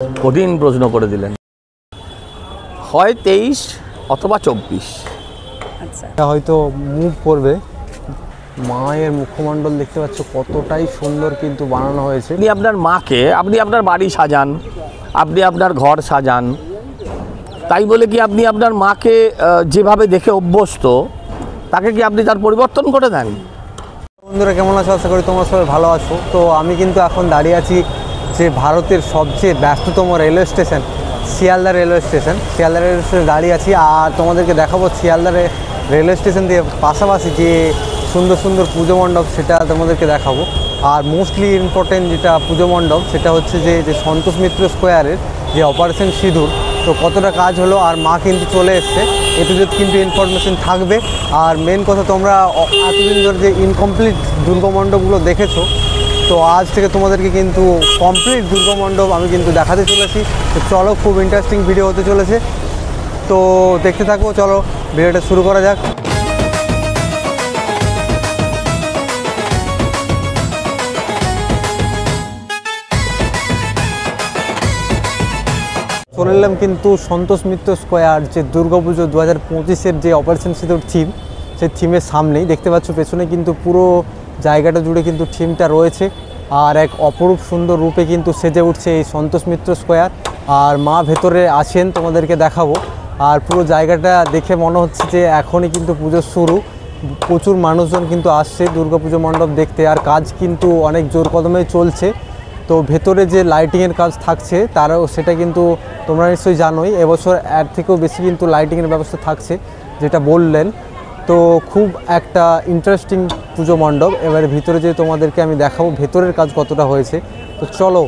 কঠিন প্রশ্ন করে দিলেন। হয় 23 অথবা 24। আচ্ছা, হয়তো মুভ করবে। মায়ের মুখমণ্ডল দেখতে পাচ্ছ কতটাই সুন্দর কিন্তু বানানো হয়েছে। আপনি আপনার মাকে, আপনি আপনার বাড়ি সাজান, আপনি আপনার ঘর সাজান, তাই বলে কি আপনি আপনার মাকে যেভাবে দেখে অভ্যস্ত তাকে কি আপনি তার পরিবর্তন করে দেন? বন্ধুরা কেমন আছো? আশা করি তোমরা সবাই ভালো আছো। তো আমি কিন্তু এখন দাঁড়িয়ে আছি যে ভারতের সবচেয়ে ব্যস্ততম railway station Sealdah railway station. Sealdah railway স্টেশনে দাঁড়িয়ে আছি আর তোমাদেরকে দেখাবো শিয়ালদা রেলওয়ে স্টেশন দিয়ে পাশাপাশি যে সুন্দর সুন্দর পুজো মণ্ডপ সেটা তোমাদেরকে দেখাবো। আর মোস্টলি ইম্পর্টেন্ট যেটা পুজো মণ্ডপ সেটা হচ্ছে যে সন্তোষ মিত্র স্কোয়ারের যে অপারেশন সিঁদুর, তো কতটা কাজ হলো আর মা কিন্তু চলে এসছে, এটু কিন্তু ইনফরমেশন থাকবে। আর মেন কথা, তোমরা এতদিন ধরে যে ইনকমপ্লিট দুর্গমণ্ডপগুলো দেখেছো, তো আজ থেকে তোমাদেরকে কিন্তু কমপ্লিট দুর্গমণ্ডপ আমি কিন্তু দেখাতে চলেছি। তো চলো, খুব ইন্টারেস্টিং ভিডিও হতে চলেছে, তো দেখতে থাকো। চলো ভিডিওটা শুরু করা যাক। চলে এলাম কিন্তু সন্তোষ মিত্র স্কোয়ার যে দুর্গাপুজো 2025-এর যে অপারেশন সিঁদুর থিম, সেই থিমের সামনেই দেখতে পাচ্ছ পেছনে কিন্তু পুরো জায়গাটা জুড়ে কিন্তু থিমটা রয়েছে। আর এক অপরূপ সুন্দর রূপে কিন্তু সেজে উঠছে এই সন্তোষ মিত্র স্কোয়ার। আর মা ভেতরে আছেন, তোমাদেরকে দেখাবো। আর পুরো জায়গাটা দেখে মনে হচ্ছে যে এখনই কিন্তু পুজোর শুরু। প্রচুর মানুষজন কিন্তু আসছে দুর্গাপুজো মণ্ডপ দেখতে, আর কাজ কিন্তু অনেক জোর কদমে চলছে। তো ভেতরে যে লাইটিংয়ের কাজ থাকছে তারাও সেটা কিন্তু তোমরা নিশ্চয়ই জানোই, এবছর এর থেকেও বেশি কিন্তু লাইটিংয়ের ব্যবস্থা থাকছে যেটা বললেন। তো খুব একটা ইন্টারেস্টিং পুজো মণ্ডপ। এবারে ভিতরে যে তোমাদেরকে আমি দেখাবো ভেতরের কাজ কতটা হয়েছে, তো চলো।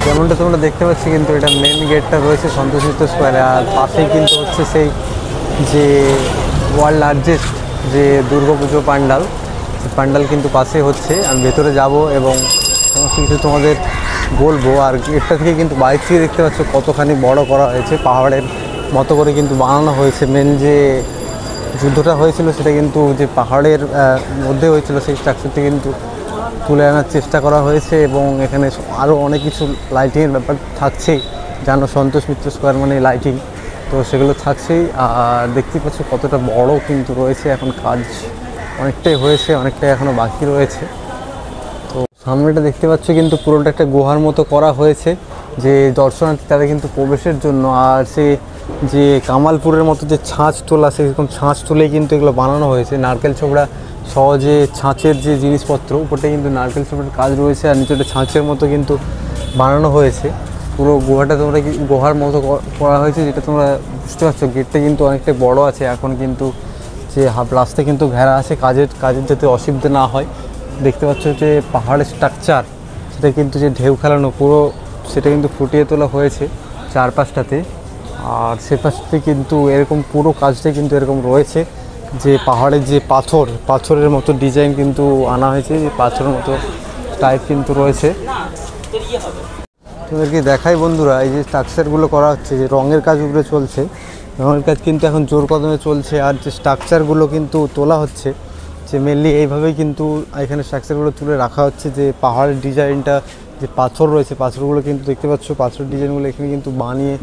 যেমনটা তোমরা দেখতে পাচ্ছ কিন্তু এটা মেন গেটটা রয়েছে সন্তোষ মিত্র স্কোয়ারে, আর পাশেই কিন্তু হচ্ছে সেই যে ওয়ার্ল্ড লার্জেস্ট যে দুর্গাপুজো পান্ডাল কিন্তু পাশে হচ্ছে। আমি ভেতরে যাব এবং সমস্ত কিছু তোমাদের বলবো। আর গেটটা থেকে কিন্তু বাইরে থেকে দেখতে পাচ্ছ কতখানি বড় করা হয়েছে, পাহাড়ের মতো করে কিন্তু বানানো হয়েছে। মেন যে যুদ্ধটা হয়েছিল সেটা কিন্তু যে পাহাড়ের মধ্যে হয়েছিল, সেই স্ট্রাকচারটি কিন্তু তুলে আনার চেষ্টা করা হয়েছে। এবং এখানে আরও অনেক কিছু লাইটিংয়ের ব্যাপার থাকছেই, জানো সন্তোষ মিত্র স্কোয়ার মানে লাইটিং, তো সেগুলো থাকছেই। আর দেখতেই পাচ্ছ কতটা বড় কিন্তু রয়েছে। এখন কাজ অনেকটাই হয়েছে, অনেকটাই এখনও বাকি রয়েছে। তো সামনেটা দেখতে পাচ্ছ কিন্তু পুরোটা একটা গুহার মতো করা হয়েছে যে দর্শনার্থী তাদের কিন্তু প্রবেশের জন্য। আর সে যে কামালপুরের মতো যে ছাঁচ তোলা, সেরকম ছাঁচ তুলেই কিন্তু এগুলো বানানো হয়েছে। নারকেল ছোবড়া সহজে ছাঁচের যে জিনিসপত্র, উপরটা কিন্তু নারকেল ছোবড়ার কাজ রয়েছে, আর নিচেটা ছাঁচের মতো কিন্তু বানানো হয়েছে। পুরো গুহাটা তোমরা গুহার মতো করা হয়েছে, যেটা তোমরা বুঝতে পারছো। গেটটা কিন্তু অনেকটাই বড় আছে, এখন কিন্তু যে হাফ রাস্তা কিন্তু ঘেরা আছে কাজের যাতে অসুবিধা না হয়। দেখতে পাচ্ছ যে পাহাড়ের স্ট্রাকচার সেটা কিন্তু যে ঢেউ খেলানো পুরো সেটা কিন্তু ফুটিয়ে তোলা হয়েছে চারপাশটাতে। আর সে পাশে কিন্তু এরকম পুরো কাজটাই কিন্তু এরকম রয়েছে যে পাহাড়ের যে পাথরের মতো ডিজাইন কিন্তু আনা হয়েছে, যে পাথরের মতো টাইপ কিন্তু রয়েছে। তোমাদেরকে দেখাই বন্ধুরা, এই যে স্ট্রাকচারগুলো করা হচ্ছে, যে রঙের কাজগুলো চলছে, রঙের কাজ কিন্তু এখন জোর কদমে চলছে। আর যে স্ট্রাকচারগুলো কিন্তু তোলা হচ্ছে, যে মেনলি এইভাবেই কিন্তু এখানে স্ট্রাকচারগুলো তুলে রাখা হচ্ছে। যে পাহাড়ের ডিজাইনটা, যে পাথর রয়েছে পাথরগুলো কিন্তু দেখতে পাচ্ছ, পাথরের ডিজাইনগুলো এখানে কিন্তু বানিয়ে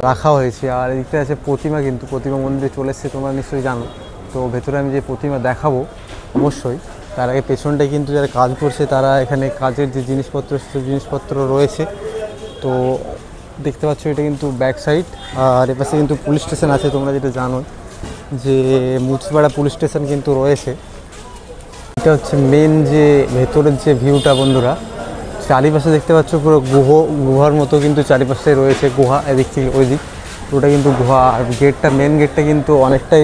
রাখা হয়েছে। আর এদিকে আছে প্রতিমা, কিন্তু প্রতিমা মন্দিরে চলে এসছে, তোমরা নিশ্চয়ই জানো। তো ভেতরে আমি যে প্রতিমা দেখাবো অবশ্যই, তার আগে পেছনটায় কিন্তু যারা কাজ করছে তারা এখানে কাজের যে জিনিসপত্র সেই জিনিসপত্র রয়েছে। তো দেখতে পাচ্ছ এটা কিন্তু ব্যাক সাইড। আর এপাশে কিন্তু পুলিশ স্টেশন আছে, তোমরা যেটা জানো যে মুচিপাড়া পুলিশ স্টেশন কিন্তু রয়েছে। এটা হচ্ছে মেন যে ভেতরের যে ভিউটা বন্ধুরা। চারিপাশে দেখতে পাচ্ছ পুরো গুহার মতো কিন্তু চারিপাশে রয়েছে গুহা, এদিক থেকে ওই দিক পুরোটা কিন্তু গুহা। আর গেটটা, মেন গেটটা কিন্তু অনেকটাই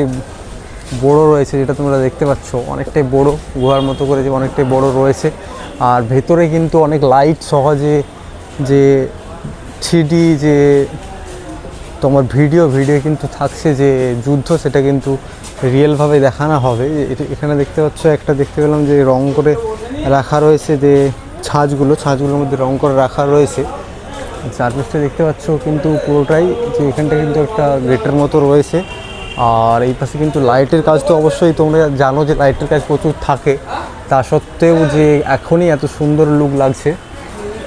বড় রয়েছে, যেটা তোমরা দেখতে পাচ্ছ অনেকটাই বড়, গুহার মতো করে যে অনেকটাই বড় রয়েছে। আর ভেতরে কিন্তু অনেক লাইট সহজে যে 3D যে তোমার ভিডিও কিন্তু থাকছে, যে যুদ্ধ সেটা কিন্তু রিয়েলভাবে দেখানো হবে। এখানে দেখতে পাচ্ছ একটা দেখতে পেলাম যে রং করে রাখা রয়েছে, যে ছাঁচগুলোর মধ্যে রং করে রাখা রয়েছে। চারপাশটা দেখতে পাচ্ছ কিন্তু পুরোটাই যে এখানটা কিন্তু একটা গেটের মতো রয়েছে। আর এই পাশে কিন্তু লাইটের কাজ তো অবশ্যই তোমরা জানো যে লাইটের কাজ প্রচুর থাকে, তা সত্ত্বেও যে এখনই এত সুন্দর লুক লাগছে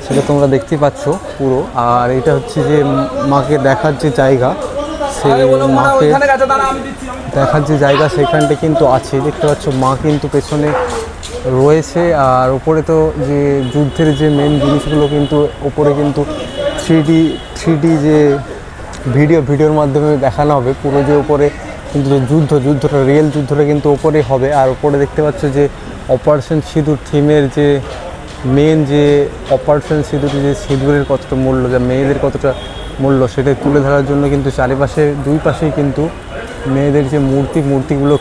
সেটা তোমরা দেখতেই পাচ্ছ পুরো। আর এটা হচ্ছে যে মাকে দেখার যে জায়গা, সেই মাকে দেখার যে জায়গা সেখানটা কিন্তু আছে, দেখতে পাচ্ছ মা কিন্তু পেছনে রয়েছে। আর উপরে তো যে যুদ্ধের যে মেন জিনিসগুলো কিন্তু ওপরে কিন্তু থ্রিডি যে ভিডিওর মাধ্যমে দেখানো হবে পুরো, যে উপরে কিন্তু যুদ্ধটা রিয়েল যুদ্ধটা কিন্তু ওপরে হবে। আর উপরে দেখতে পাচ্ছ যে অপারেশন সিঁদুর থিমের যে মেন যে অপারেশন সিঁদুরের যে সিঁদুরের কতটা মূল্য, যা মেয়েদের কতটা মূল্য সেটা তুলে ধরার জন্য কিন্তু চারিপাশে দুই পাশেই কিন্তু মেয়েদের যে মূর্তিগুলো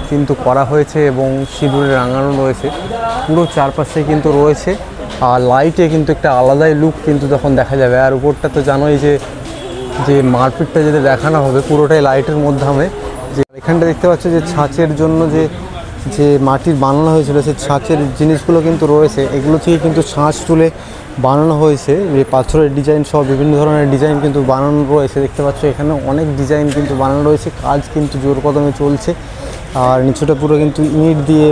কিন্তু করা হয়েছে এবং সিঁদুরে রাঙানো রয়েছে পুরো চারপাশে কিন্তু রয়েছে। আর লাইটে কিন্তু একটা আলাদাই লুক কিন্তু তখন দেখা যাবে। আর উপরটা তো জানোই যে মারপিটটা যেটা দেখানো হবে পুরোটাই লাইটের মাধ্যমে। যে এখানটা দেখতে পাচ্ছ যে ছাঁচের জন্য যে মাটির বানানো হয়েছিল সেই ছাঁচের জিনিসগুলো কিন্তু রয়েছে, এগুলো থেকে কিন্তু ছাঁচ তুলে বানানো হয়েছে। যে পাথরের ডিজাইন সহ বিভিন্ন ধরনের ডিজাইন কিন্তু বানানো রয়েছে, দেখতে পাচ্ছ এখানে অনেক ডিজাইন কিন্তু বানানো রয়েছে। কাজ কিন্তু জোর কদমে চলছে। আর নিচুটা পুরো কিন্তু ইট দিয়ে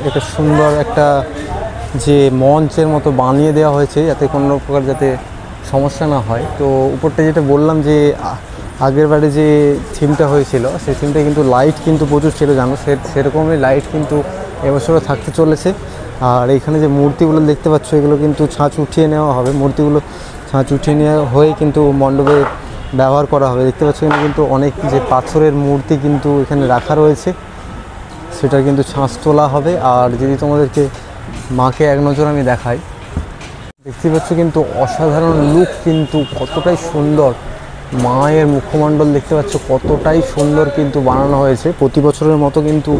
একটা সুন্দর একটা যে মঞ্চের মতো বানিয়ে দেওয়া হয়েছে যাতে কোনো প্রকার যাতে সমস্যা না হয়। তো উপরটা যেটা বললাম যে আগের বারে যে থিমটা হয়েছিল সেই থিমটা কিন্তু লাইট কিন্তু প্রচুর ছিল জানো, সেরকমই লাইট কিন্তু এবছরও থাকতে চলেছে। আর এইখানে যে মূর্তিগুলো দেখতে পাচ্ছ এগুলো কিন্তু ছাঁচ উঠিয়ে নেওয়া হবে, মূর্তিগুলো ছাঁচ উঠিয়ে নেওয়া হয়ে কিন্তু মণ্ডপে ব্যবহার করা হবে। দেখতে পাচ্ছ এখানে কিন্তু অনেক যে পাথরের মূর্তি কিন্তু এখানে রাখা রয়েছে, সেটা কিন্তু ছাঁচ তোলা হবে। আর যদি তোমাদেরকে মাকে এক নজর আমি দেখাই, দেখতে পাচ্ছ কিন্তু অসাধারণ লুক কিন্তু কতটাই সুন্দর। মায়ের মুখমণ্ডল দেখতে পাচ্ছ কতটাই সুন্দর কিন্তু বানানো হয়েছে। প্রতি বছরের মতো কিন্তু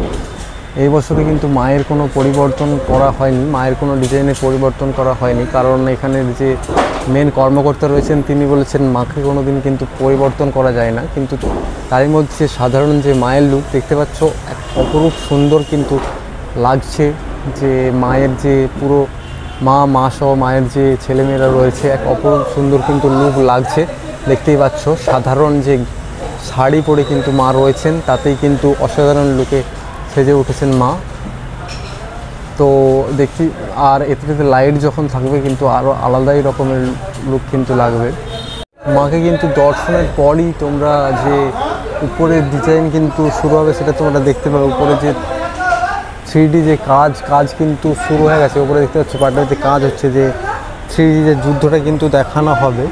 এই বছরে কিন্তু মায়ের কোনো পরিবর্তন করা হয়নি, মায়ের কোনো ডিজাইনের পরিবর্তন করা হয়নি, কারণ এখানের যে মেন কর্মকর্তা রয়েছেন তিনি বলেছেন মাকে কোনো দিন কিন্তু পরিবর্তন করা যায় না। কিন্তু তারই মধ্যে সাধারণ যে মায়ের লুক দেখতে পাচ্ছ এক অপরূপ সুন্দর কিন্তু লাগছে। যে মায়ের যে পুরো মা সহ মায়ের যে ছেলেমেয়েরা রয়েছে এক অপরূপ সুন্দর কিন্তু লুক লাগছে। দেখতেই পাচ্ছ সাধারণ যে শাড়ি পরে কিন্তু মা রয়েছেন তাতেই কিন্তু অসাধারণ লুকে সেজে উঠেছেন মা। তো দেখি আর এতে লাইট যখন থাকবে কিন্তু আরও আলাদাই রকমের লুক কিন্তু লাগবে। মাকে কিন্তু দর্শনের পরই তোমরা যে উপরের ডিজাইন কিন্তু শুরু হবে সেটা তোমরা দেখতে পাবে। উপরে যে 3D যে কাজ কিন্তু শুরু হয়ে গেছে, উপরে দেখতে পাচ্ছ পাটাতে কাজ হচ্ছে, যে 3D যে যুদ্ধটা কিন্তু দেখানো হবে।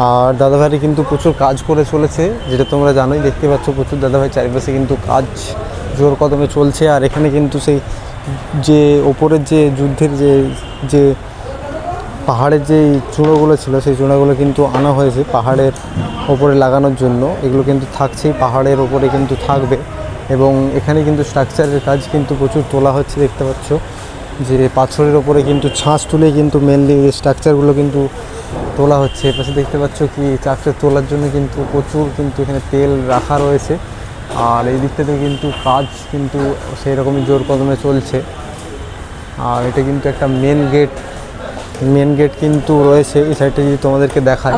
আর দাদাভাই কিন্তু প্রচুর কাজ করে চলেছে, যেটা তোমরা জানোই, দেখতে পাচ্ছ প্রচুর দাদাভাই চারিপাশে কিন্তু কাজ জোর কদমে চলছে। আর এখানে কিন্তু সেই যে ওপরের যে যুদ্ধের যে পাহাড়ের যে চূড়াগুলো ছিল সেই চূড়াগুলো কিন্তু আনা হয়েছে পাহাড়ের ওপরে লাগানোর জন্য, এগুলো কিন্তু থাকছেই পাহাড়ের ওপরে কিন্তু থাকবে। এবং এখানে কিন্তু স্ট্রাকচারের কাজ কিন্তু প্রচুর তোলা হচ্ছে, দেখতে পাচ্ছ যে পাথরের ওপরে কিন্তু ছাঁচ তুলে কিন্তু মেনলি স্ট্রাকচারগুলো কিন্তু তোলা হচ্ছে। এপাশে দেখতে পাচ্ছ কি স্ট্রাকচার তোলার জন্য কিন্তু প্রচুর কিন্তু এখানে তেল রাখা রয়েছে। আর এই দিকটাতে কিন্তু কাজ কিন্তু সেই রকমই জোর কদমে চলছে। আর এটা কিন্তু একটা মেন গেট কিন্তু রয়েছে এই সাইডটা, যদি তোমাদেরকে দেখায়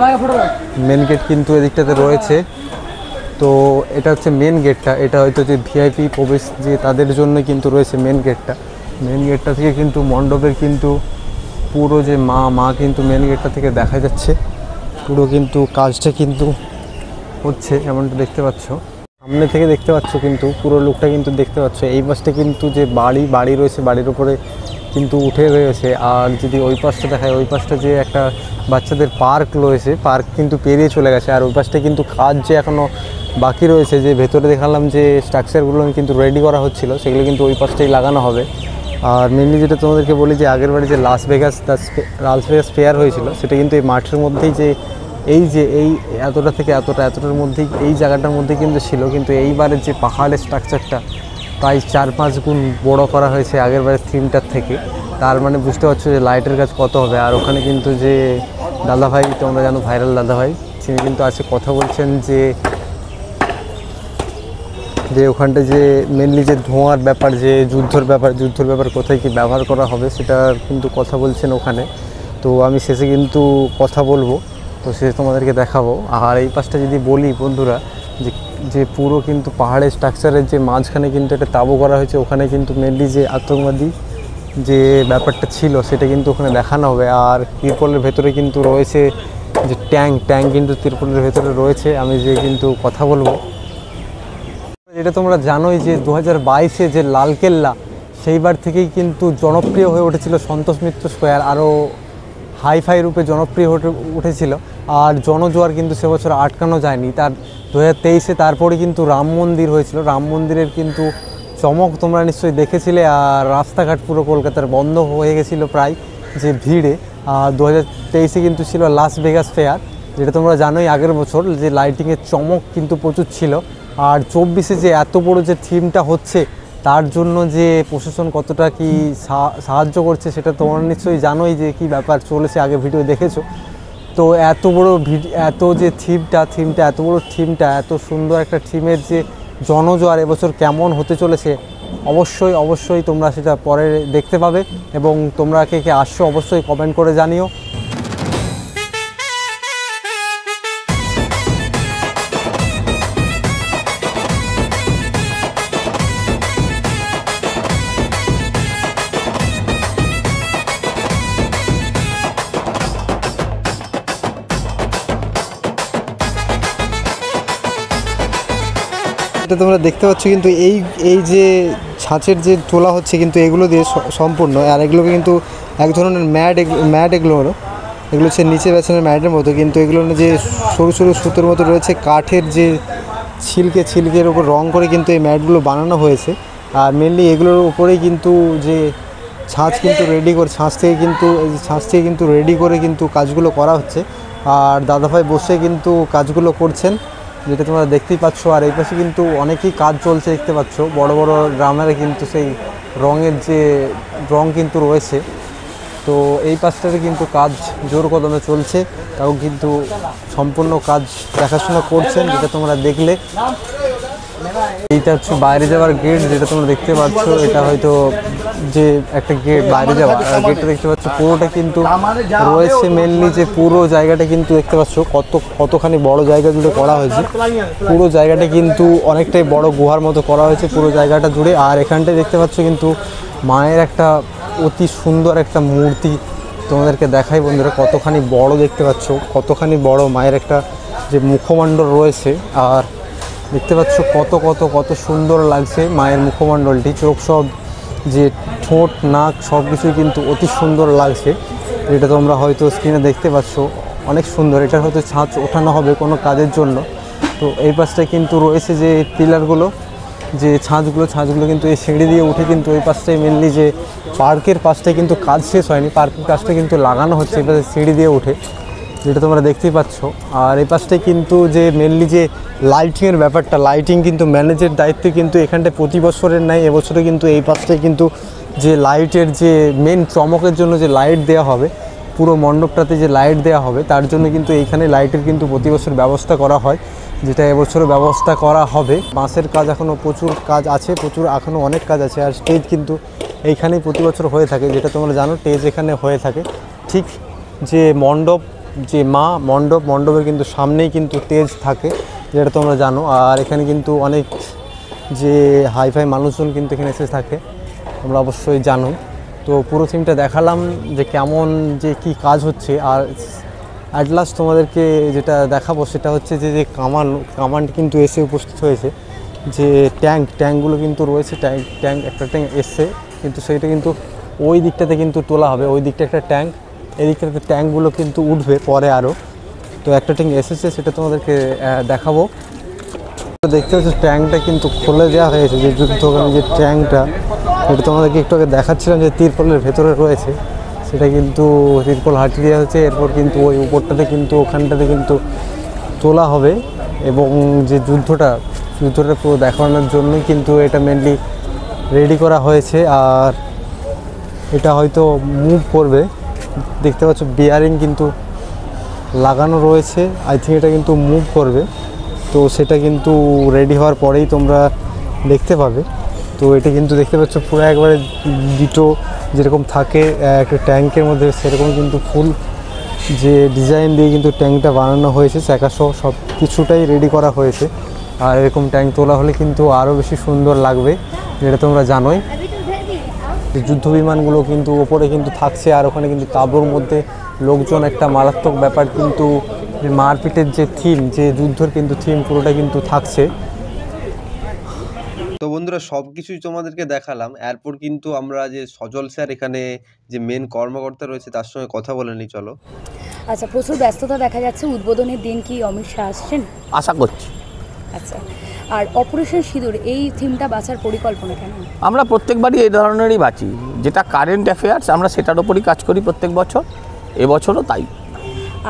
মেন গেট কিন্তু এদিকটাতে রয়েছে। তো এটা হচ্ছে মেন গেটটা, এটা হয়তো যে ভিআইপি প্রবেশ যে তাদের জন্য কিন্তু রয়েছে মেন গেটটা থেকে কিন্তু মণ্ডপের কিন্তু পুরো যে মা কিন্তু মেন গেটটা থেকে দেখা যাচ্ছে, পুরো কিন্তু কাজটা কিন্তু হচ্ছে এমনটা দেখতে পাচ্ছ। সামনে থেকে দেখতে পাচ্ছ কিন্তু পুরো লুকটা কিন্তু দেখতে পাচ্ছ। এই পাশটা কিন্তু যে বাড়ি রয়েছে, বাড়ির উপরে কিন্তু উঠে রয়েছে। আর যদি ওই পাশটা দেখায়, ওই পাশটা যে একটা বাচ্চাদের পার্ক রয়েছে, পার্ক কিন্তু পেরিয়ে চলে গেছে। আর ওই পাশটা কিন্তু কাজ যে এখনও বাকি রয়েছে, যে ভেতরে দেখালাম যে স্ট্রাকচারগুলো কিন্তু রেডি করা হচ্ছিল, সেগুলো কিন্তু ওই পাশটাই লাগানো হবে। আর মেনলি যেটা তোমাদেরকে বলি যে আগের বারে যে লাস ভেগাস ফেয়ার হয়েছিল সেটা কিন্তু এই মাঠের মধ্যেই, যে এই এতটা থেকে এতটার মধ্যেই এই জায়গাটার মধ্যে কিন্তু ছিল। কিন্তু এইবারের যে পাহাড়ের স্ট্রাকচারটা প্রায় 4-5 গুণ বড় করা হয়েছে আগের বারের থিমটার থেকে। তার মানে বুঝতে পারছো যে লাইটের কাজ কত হবে। আর ওখানে কিন্তু যে দাদাভাই, তোমরা জানো ভাইরাল দাদাভাই, তিনি কিন্তু আছে কথা বলছেন যে ওখানটা যে মেনলি যে ধোঁয়ার ব্যাপার, যে যুদ্ধর ব্যাপার কোথায় কি ব্যবহার করা হবে সেটার কিন্তু কথা বলছেন ওখানে। তো আমি শেষে কিন্তু কথা বলবো। তো সে তোমাদেরকে দেখাবো। আর এই পাশটা যদি বলি বন্ধুরা, যে যে পুরো কিন্তু পাহাড়ের স্ট্রাকচারের যে মাঝখানে কিন্তু একটা তাঁবু করা হয়েছে, ওখানে কিন্তু মেনলি যে আতঙ্কবাদী যে ব্যাপারটা ছিল সেটা কিন্তু ওখানে দেখানো হবে। আর তিরপলের ভেতরে কিন্তু রয়েছে যে ট্যাঙ্ক কিন্তু তিরপলের ভেতরে রয়েছে। আমি যে কিন্তু কথা বলবো, যেটা তোমরা জানোই যে 2022-এ যে লালকেল্লা, সেইবার থেকেই কিন্তু জনপ্রিয় হয়ে উঠেছিল সন্তোষ মিত্র স্কোয়ার, আরও হাইফাই রূপে জনপ্রিয় হয়ে উঠেছিল। আর জনজোয়ার কিন্তু সে বছর আটকানো যায়নি। তার 2023-এ তারপরে কিন্তু রাম মন্দির হয়েছিল। রাম মন্দিরের কিন্তু চমক তোমরা নিশ্চয়ই দেখেছিলে। আর রাস্তাঘাট পুরো কলকাতার বন্ধ হয়ে গেছিলো প্রায় যে ভিড়ে। আর 2023-এ কিন্তু ছিল লাস ভেগাস ফেয়ার, যেটা তোমরা জানোই আগের বছর, যে লাইটিংয়ের চমক কিন্তু প্রচুর ছিল। আর 24-এ যে এত বড় যে থিমটা হচ্ছে, তার জন্য যে প্রশাসন কতটা কি সাহায্য করছে সেটা তোমরা নিশ্চয়ই জানোই যে কী ব্যাপার চলেছে, আগে ভিডিও দেখেছো। তো এত বড় এত যে থিমটা এত বড় থিমটা, এত সুন্দর একটা থিমের যে জনজোয়ার এবছর কেমন হতে চলেছে, অবশ্যই তোমরা সেটা পরে দেখতে পাবে। এবং তোমরা কে কে আসছো অবশ্যই কমেন্ট করে জানিও। এটা তোমরা দেখতে পাচ্ছ কিন্তু এই যে ছাঁচের যে তোলা হচ্ছে কিন্তু এগুলো দিয়ে সম্পূর্ণ। আর এগুলোকে কিন্তু এক ধরনের ম্যাট এগুলো হচ্ছে নিচে বেছানোর ম্যাটের মতো, কিন্তু এগুলো যে সরু সরু সুতোর মতো রয়েছে, কাঠের যে ছিলকের উপর রং করে কিন্তু এই ম্যাটগুলো বানানো হয়েছে। আর মেনলি এগুলোর উপরেই কিন্তু যে ছাঁচ কিন্তু ছাঁচ থেকে কিন্তু রেডি করে কিন্তু কাজগুলো করা হচ্ছে। আর দাদাভাই বসে কিন্তু কাজগুলো করছেন, যেটা তোমরা দেখতেই পাচ্ছ। আর এই পাশে কিন্তু অনেকই কাজ চলছে দেখতে পাচ্ছ, বড় বড় ড্রামের কিন্তু সেই রঙের যে রং কিন্তু রয়েছে। তো এই পাশটাতে কিন্তু কাজ জোর কদমে চলছে, তাও কিন্তু সম্পূর্ণ কাজ দেখাশোনা করছেন, যেটা তোমরা দেখলে। এইটা হচ্ছে বাইরে যাওয়ার গেট, যেটা তোমরা দেখতে পাচ্ছ। এটা হয়তো যে একটা গেট বাইরে যাওয়া, গেটটা দেখতে পাচ্ছ পুরোটা কিন্তু রয়েছে মেনলি যে পুরো জায়গাটা কিন্তু দেখতে পাচ্ছ কতখানি বড় জায়গা জুড়ে করা হয়েছে। পুরো জায়গাটা কিন্তু অনেকটাই বড় গুহার মতো করা হয়েছে পুরো জায়গাটা জুড়ে। আর এখানটায় দেখতে পাচ্ছ কিন্তু মায়ের একটা অতি সুন্দর একটা মূর্তি, তোমাদেরকে দেখাই বন্ধুরা কতখানি বড় দেখতে পাচ্ছ, কতখানি বড় মায়ের একটা যে মুখমণ্ডল রয়েছে। আর দেখতে পাচ্ছ কত সুন্দর লাগছে মায়ের মুখমণ্ডলটি, চোখ সব যে ঠোঁট নাক সব কিছুই কিন্তু অতি সুন্দর লাগছে, যেটা তোমরা হয়তো স্ক্রিনে দেখতে পাচ্ছ। অনেক সুন্দর। এটা হয়তো ছাঁচ ওঠানো হবে কোনো কাজের জন্য। তো এই পাশটায় কিন্তু রয়েছে যে পিলারগুলো, যে ছাঁচগুলো কিন্তু এই সিঁড়ি দিয়ে উঠে কিন্তু এই পাশটায় মেনলি যে পার্কের পাশটায় কিন্তু কাজ শেষ হয়নি, পার্কের কাজটা কিন্তু লাগানো হচ্ছে এই পাশে সিঁড়ি দিয়ে উঠে, যেটা তোমরা দেখতেই পাচ্ছ। আর এই পাশটায় কিন্তু যে মেনলি যে লাইটিংয়ের ব্যাপারটা, লাইটিং কিন্তু ম্যানেজের দায়িত্বে কিন্তু এখানটায় প্রতি বছরের নাই, এবছরে কিন্তু এই পাশটায় কিন্তু যে লাইটের যে মেন চমকের জন্য যে লাইট দেওয়া হবে, পুরো মণ্ডপটাতে যে লাইট দেওয়া হবে, তার জন্য কিন্তু এইখানে লাইটের কিন্তু প্রতি বছর ব্যবস্থা করা হয়, যেটা এবছরও ব্যবস্থা করা হবে। বাঁশের কাজ এখনও প্রচুর কাজ আছে, এখনও অনেক কাজ আছে। আর স্টেজ কিন্তু এইখানেই প্রতি বছর হয়ে থাকে, যেটা তোমরা জানো স্টেজ এখানে হয়ে থাকে। ঠিক যে মণ্ডপ, যে মণ্ডপের কিন্তু সামনেই কিন্তু স্টেজ থাকে, যেটা তোমরা জানো। আর এখানে কিন্তু অনেক যে হাইফাই মানুষজন কিন্তু এখানে এসে থাকে, তোমরা অবশ্যই জানো। তো পুরো থিমটা দেখালাম যে কেমন যে কি কাজ হচ্ছে। আর অ্যাট লাস্ট তোমাদেরকে যেটা দেখাবো সেটা হচ্ছে যে কামান কিন্তু এসে উপস্থিত হয়েছে। যে ট্যাঙ্কগুলো কিন্তু রয়েছে, একটা ট্যাঙ্ক এসছে, কিন্তু সেইটা কিন্তু ওই দিকটাতে কিন্তু তোলা হবে। ওই দিকটা একটা ট্যাঙ্ক, এই দিকটাতে ট্যাঙ্কগুলো কিন্তু উঠবে পরে আরও। তো একটা ট্যাঙ্ক এসেছে, সেটা তোমাদেরকে দেখাবো। দেখতে পাচ্ছ ট্যাঙ্কটা কিন্তু খুলে দেওয়া হয়েছে, যে যুদ্ধকালীন যে ট্যাঙ্কটা, এটা তোমাদেরকে একটু আগে দেখাচ্ছিলাম যে তিরপলের ভেতরে রয়েছে, সেটা কিন্তু তিরপল হাঁটি দেওয়া হচ্ছে। এরপর কিন্তু ওই উপরটাতে কিন্তু ওখানটাতে কিন্তু তোলা হবে। এবং যে যুদ্ধটা পুরো দেখানোর জন্যই কিন্তু এটা মেনলি রেডি করা হয়েছে। আর এটা হয়তো মুভ করবে, দেখতে পাচ্ছ বিয়ারিং কিন্তু লাগানো রয়েছে। আই থিঙ্ক এটা কিন্তু মুভ করবে। তো সেটা কিন্তু রেডি হওয়ার পরেই তোমরা দেখতে পাবে। তো এটা কিন্তু দেখতে পাচ্ছ পুরো একবারে ডিটো যেরকম থাকে একটা ট্যাঙ্কের মধ্যে, সেরকম কিন্তু ফুল যে ডিজাইন দিয়ে কিন্তু ট্যাঙ্কটা বানানো হয়েছে, চাকাসহ সব কিছুটাই রেডি করা হয়েছে। আর এরকম ট্যাঙ্ক তোলা হলে কিন্তু আরও বেশি সুন্দর লাগবে, যেটা তোমরা জানোই। যুদ্ধ বিমানগুলো কিন্তু ওপরে কিন্তু থাকছে, আর ওখানে কিন্তু তাঁবুর মধ্যে লোকজন, একটা মারাত্মক ব্যাপার কিন্তু মারপিটের যে থিম, যে যুদ্ধের কিন্তু থিম পুরোটা কিন্তু থাকছে। তো বন্ধুরা সব কিছুই তোমাদেরকে দেখালাম। এরপর কিন্তু আমরা যে সজল স্যার এখানে যে মেন কর্মকর্তা রয়েছে তার সঙ্গে কথা বলে নিই, চলো। আচ্ছা, প্রচুর ব্যস্ততা দেখা যাচ্ছে, উদ্বোধনের দিন কি অমিত শাহ আসছেন? আশা করছি। আচ্ছা, আর অপারেশন সিঁদুর এই থিমটা বাঁচার পরিকল্পনা কেন? আমরা প্রত্যেকবারই এই ধরনেরই বাঁচি, যেটা কারেন্ট অ্যাফেয়ার্স আমরা সেটার ওপরই কাজ করি প্রত্যেক বছর, এবছরও তাই।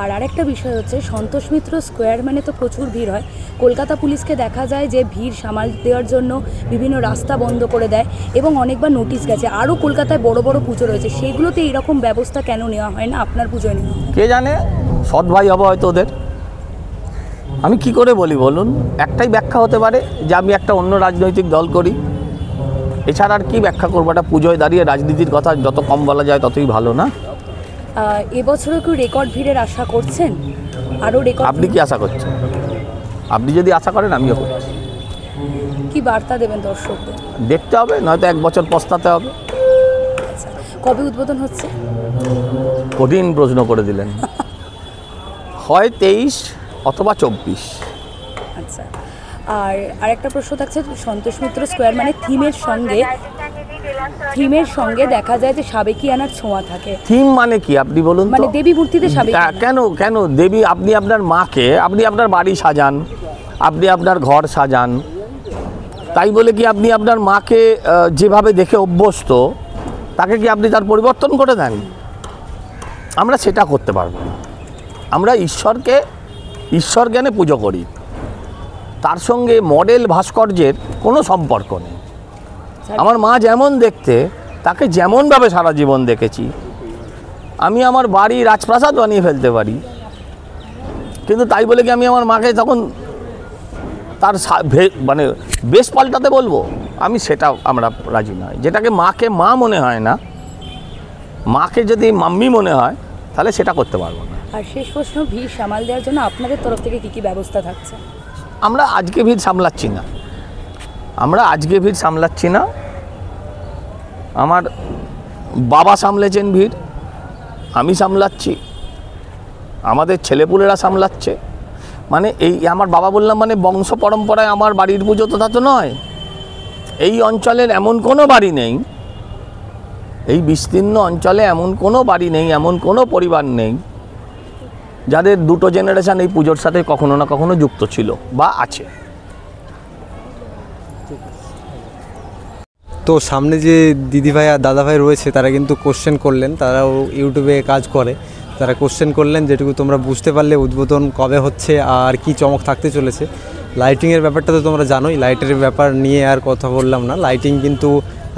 আর আরেকটা বিষয় হচ্ছে সন্তোষ মিত্র স্কোয়ার মানে তো প্রচুর ভিড় হয়। কলকাতা পুলিশকে দেখা যায় যে ভিড় সামাল দেওয়ার জন্য বিভিন্ন রাস্তা বন্ধ করে দেয় এবং অনেকবার নোটিশ গেছে। আরও কলকাতায় বড় বড় পুজো রয়েছে, সেইগুলোতে এইরকম ব্যবস্থা কেন নেওয়া হয় না? আপনার পুজোয় নেওয়া হয়? কে জানে, সৎ ভাই হবে হয়তো ওদের। আমি কি করে বলি বলুন? একটাই ব্যাখ্যা হতে পারে যে আমি একটা অন্য রাজনৈতিক দল করি, এছাড়া আর কি ব্যাখ্যা করবো? একটা পুজোয় দাঁড়িয়ে রাজনীতির কথা যত কম বলা যায় ততই ভালো, না? এবছরও কি রেকর্ড ভিড়ের আশা করছেন? আরও রেকর্ড? আপনি কি আশা করছেন? আপনি যদি আশা করেন আমিও করছি। কি বার্তা দেবেন দর্শকদের? দেখতে হবে, নয়তো এক বছর পস্তাতে হবে। আচ্ছা, কবে উদ্বোধন হচ্ছে? কঠিন প্রশ্ন করে দিলেন। হয় 23 অথবা 24। আচ্ছা, আর আরেকটা প্রশ্ন থাকছে, সন্তোষ মিত্র স্কোয়ার মানে থিমের সঙ্গে দেখা যায় যে সাবেকিয়ানার ছোঁয়া থাকে। থিম মানে কি আপনি বলুন তো? মানে দেবী মূর্তিতে সাবেকিয়ানা। কেন দেবী? আপনি আপনার মাকে, আপনি আপনার বাড়ি সাজান, আপনি আপনার ঘর সাজান, তাই বলে কি আপনি আপনার মাকে যেভাবে দেখে অভ্যস্ত তাকে কি আপনি তার পরিবর্তন করে দেন? আমরা সেটা করতে পারবো না। আমরা ঈশ্বর জ্ঞানে পুজো করি, তার সঙ্গে মডেল ভাস্কর্যের কোনো সম্পর্ক নেই। আমার মা যেমন দেখতে, তাকে যেমনভাবে সারা জীবন দেখেছি, আমি আমার বাড়ি রাজপ্রাসাদ বানিয়ে ফেলতে পারি, কিন্তু তাই বলে কি আমি আমার মাকে তখন তার মানে বেশ পাল্টাতে বলবো? সেটা আমরা রাজি নয়। যেটাকে মাকে মা মনে হয় না, মাকে যদি মাম্মি মনে হয়, তাহলে সেটা করতে পারবো না। আর শেষ প্রশ্ন, ভিড় সামাল দেওয়ার জন্য আপনাদের তরফ থেকে কী কী ব্যবস্থা থাকছে? আমরা আজকে ভিড় সামলাচ্ছি না, আমার বাবা সামলেছেন ভিড়, আমি সামলাচ্ছি, আমাদের ছেলেপুলেরা সামলাচ্ছে। মানে এই আমার বাবা বললাম মানে বংশ পরম্পরায় আমার বাড়ির পুজো তো তা তো নয়। এই অঞ্চলের এমন কোনো বাড়ি নেই, এই বিস্তীর্ণ অঞ্চলে এমন কোনো বাড়ি নেই, এমন কোনো পরিবার নেই যাদের দুটো জেনারেশন এই পুজোর সাথে কখনো না কখনো যুক্ত ছিল বা আছে। তো সামনে যে দিদিভাই আর দাদাভাই রয়েছে তারা কিন্তু কোশ্চেন করলেন, তারাও ইউটিউবে কাজ করে, তারা কোশ্চেন করলেন যেটুকু তোমরা বুঝতে পারলে উদ্বোধন কবে হচ্ছে আর কি চমক থাকতে চলেছে। লাইটিংয়ের ব্যাপারটা তো তোমরা জানোই, লাইটের ব্যাপার নিয়ে আর কথা বললাম না। লাইটিং কিন্তু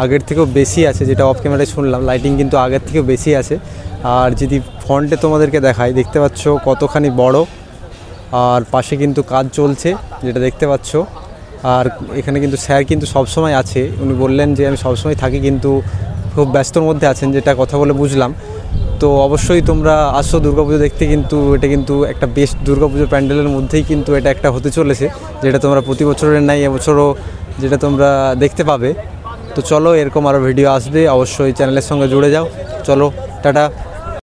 আগের থেকেও বেশি আছে, যেটা অফ ক্যামেরায় শুনলাম, লাইটিং কিন্তু আগের থেকেও বেশি আছে। আর যদি ফ্রন্টে তোমাদেরকে দেখাই, দেখতে পাচ্ছ কতখানি বড়, আর পাশে কিন্তু কাজ চলছে যেটা দেখতে পাচ্ছ। আর এখানে কিন্তু স্যার কিন্তু সবসময় আছে, উনি বললেন যে আমি সবসময় থাকি, কিন্তু খুব ব্যস্তর মধ্যে আছেন, যেটা কথা বলে বুঝলাম। তো অবশ্যই তোমরা আসো দুর্গাপুজো দেখতে, কিন্তু এটা কিন্তু একটা বেস্ট দুর্গাপুজো প্যান্ডেলের মধ্যেই কিন্তু এটা একটা হতে চলেছে, যেটা তোমরা প্রতি বছরের নাই এবছরও যেটা তোমরা দেখতে পাবে। তো চলো, এরকম আরও ভিডিও আসবে, অবশ্যই চ্যানেলের সঙ্গে জুড়ে যাও। চলো, টাটা।